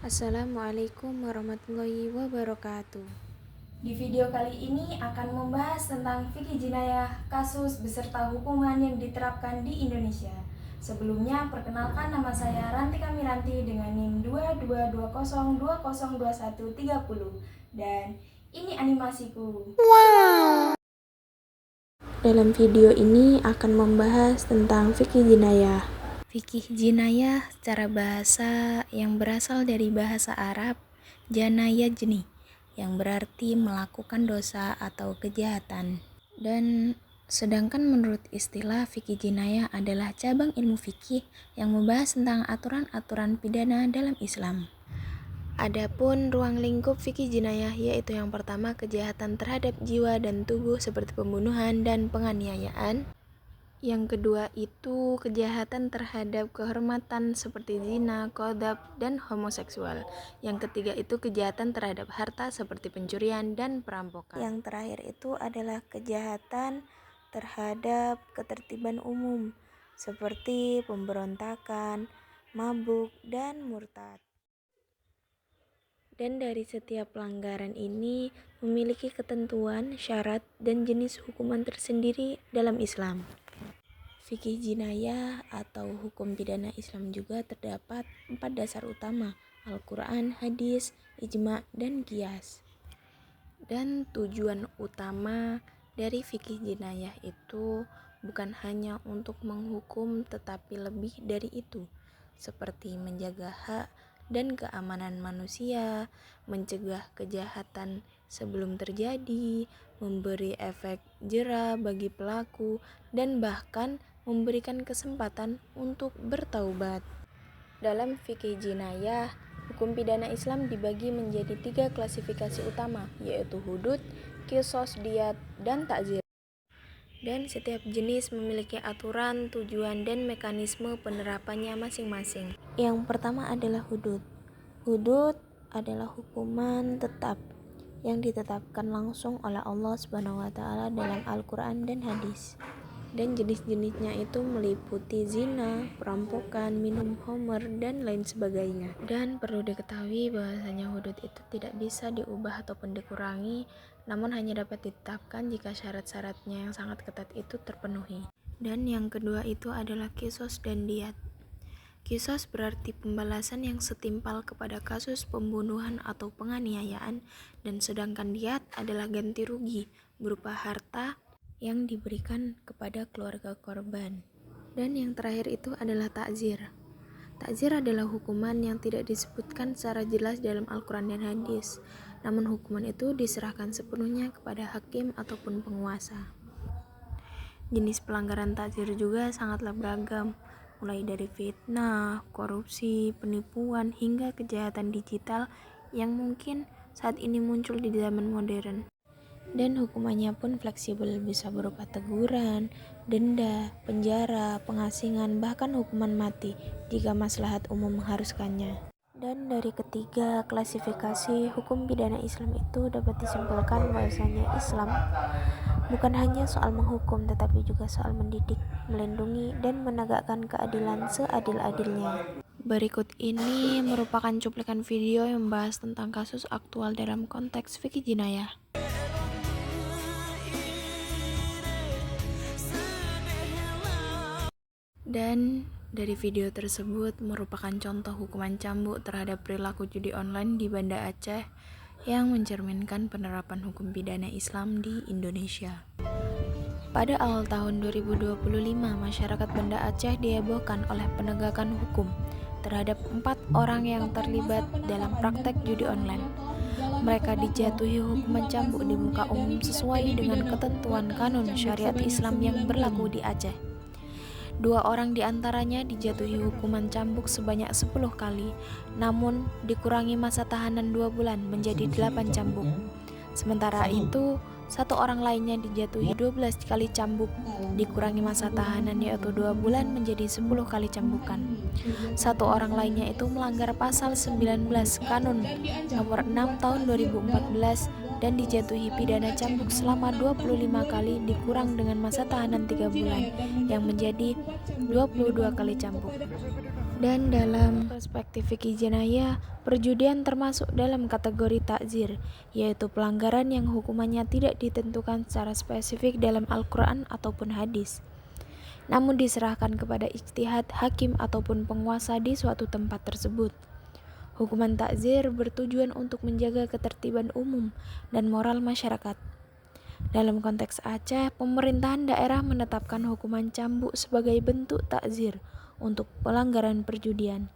Assalamualaikum warahmatullahi wabarakatuh. Di video kali ini akan membahas tentang fikih jinayah, kasus beserta hukuman yang diterapkan di Indonesia. Sebelumnya, perkenalkan nama saya Rantika Miranti dengan NIM 2220202130 dan ini animasiku. Dalam video ini akan membahas tentang fikih jinayah. Fikih jinayah secara bahasa yang berasal dari bahasa Arab janaya jeni, yang berarti melakukan dosa atau kejahatan. Dan sedangkan menurut istilah fikih jinayah adalah cabang ilmu fikih yang membahas tentang aturan-aturan pidana dalam Islam. Adapun ruang lingkup fikih jinayah yaitu yang pertama kejahatan terhadap jiwa dan tubuh seperti pembunuhan dan penganiayaan. Yang kedua itu kejahatan terhadap kehormatan seperti zina, qadzaf, dan homoseksual. Yang ketiga itu kejahatan terhadap harta seperti pencurian dan perampokan. Yang terakhir itu adalah kejahatan terhadap ketertiban umum seperti pemberontakan, mabuk, dan murtad. Dan dari setiap pelanggaran ini memiliki ketentuan, syarat, dan jenis hukuman tersendiri dalam Islam. Fikih jinayah atau hukum pidana Islam juga terdapat 4 dasar utama: Al-Quran, hadis, ijma, dan qiyas. Dan tujuan utama dari fikih jinayah itu bukan hanya untuk menghukum tetapi lebih dari itu, seperti menjaga hak dan keamanan manusia, mencegah kejahatan sebelum terjadi, memberi efek jera bagi pelaku, dan bahkan memberikan kesempatan untuk bertaubat. Dalam fikih jinayah, hukum pidana Islam dibagi menjadi 3 klasifikasi utama, yaitu hudud, qisas, diyat, dan ta'zir. Dan setiap jenis memiliki aturan, tujuan, dan mekanisme penerapannya masing-masing. Yang pertama adalah hudud. Hudud adalah hukuman tetap yang ditetapkan langsung oleh Allah SWT dalam Al-Quran dan hadis. Dan jenis-jenisnya itu meliputi zina, perampokan, minum khamr, dan lain sebagainya. Dan perlu diketahui bahwasanya hudud itu tidak bisa diubah ataupun dikurangi, namun hanya dapat ditetapkan jika syarat-syaratnya yang sangat ketat itu terpenuhi. Dan yang kedua itu adalah qisas dan diyat. Qisas berarti pembalasan yang setimpal kepada kasus pembunuhan atau penganiayaan, dan sedangkan diyat adalah ganti rugi berupa harta yang diberikan kepada keluarga korban. Dan yang terakhir itu adalah ta'zir. Ta'zir adalah hukuman yang tidak disebutkan secara jelas dalam Al-Quran dan hadis, namun hukuman itu diserahkan sepenuhnya kepada hakim ataupun penguasa. Jenis pelanggaran ta'zir juga sangatlah beragam, mulai dari fitnah, korupsi, penipuan, hingga kejahatan digital yang mungkin saat ini muncul di zaman modern. Dan hukumannya pun fleksibel, bisa berupa teguran, denda, penjara, pengasingan, bahkan hukuman mati jika maslahat umum mengharuskannya. Dan dari ketiga klasifikasi hukum pidana Islam itu dapat disimpulkan bahwasanya Islam bukan hanya soal menghukum tetapi juga soal mendidik, melindungi, dan menegakkan keadilan seadil-adilnya. Berikut ini merupakan cuplikan video yang membahas tentang kasus aktual dalam konteks fikih jinayah. Dan dari video tersebut merupakan contoh hukuman cambuk terhadap perilaku judi online di Banda Aceh yang mencerminkan penerapan hukum pidana Islam di Indonesia. Pada awal tahun 2025, masyarakat Banda Aceh dihebohkan oleh penegakan hukum terhadap 4 orang yang terlibat dalam praktek judi online. Mereka dijatuhi hukuman cambuk di muka umum sesuai dengan ketentuan kanun syariat Islam yang berlaku di Aceh. 2 orang diantaranya dijatuhi hukuman cambuk sebanyak 10 kali, namun dikurangi masa tahanan 2 bulan menjadi 8 cambuk. Sementara itu, 1 orang lainnya dijatuhi 12 kali cambuk, dikurangi masa tahanan yaitu 2 bulan menjadi 10 kali cambukan. 1 orang lainnya itu melanggar pasal 19 Kanun nomor 6 tahun 2014 dan dijatuhi pidana cambuk selama 25 kali dikurang dengan masa tahanan 3 bulan yang menjadi 22 kali cambuk. Dan dalam perspektif fikih jinayah, perjudian termasuk dalam kategori takzir, yaitu pelanggaran yang hukumannya tidak ditentukan secara spesifik dalam Al-Quran ataupun hadis, namun diserahkan kepada ijtihad hakim ataupun penguasa di suatu tempat tersebut. Hukuman takzir bertujuan untuk menjaga ketertiban umum dan moral masyarakat. Dalam konteks Aceh, pemerintahan daerah menetapkan hukuman cambuk sebagai bentuk takzir untuk pelanggaran perjudian,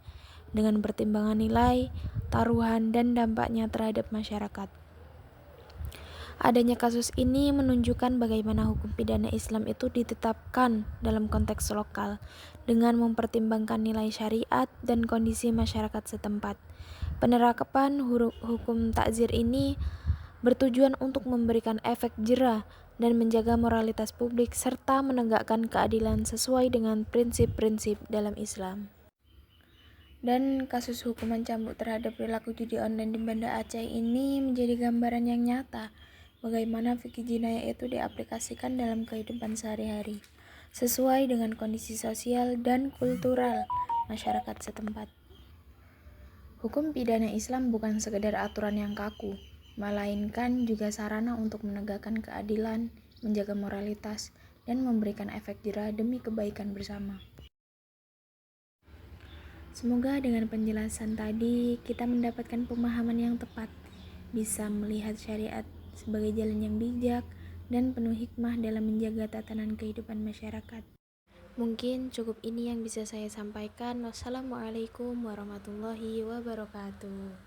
dengan pertimbangan nilai, taruhan, dan dampaknya terhadap masyarakat. Adanya kasus ini menunjukkan bagaimana hukum pidana Islam itu ditetapkan dalam konteks lokal, dengan mempertimbangkan nilai syariat dan kondisi masyarakat setempat. Penerapan hukum takzir ini bertujuan untuk memberikan efek jera dan menjaga moralitas publik serta menegakkan keadilan sesuai dengan prinsip-prinsip dalam Islam. Dan kasus hukuman cambuk terhadap perilaku judi online di Banda Aceh ini menjadi gambaran yang nyata bagaimana fikih jinayah itu diaplikasikan dalam kehidupan sehari-hari sesuai dengan kondisi sosial dan kultural masyarakat setempat. Hukum pidana Islam bukan sekedar aturan yang kaku, melainkan juga sarana untuk menegakkan keadilan, menjaga moralitas, dan memberikan efek jera demi kebaikan bersama. Semoga dengan penjelasan tadi kita mendapatkan pemahaman yang tepat, bisa melihat syariat sebagai jalan yang bijak dan penuh hikmah dalam menjaga tatanan kehidupan masyarakat. Mungkin cukup ini yang bisa saya sampaikan. Wassalamualaikum warahmatullahi wabarakatuh.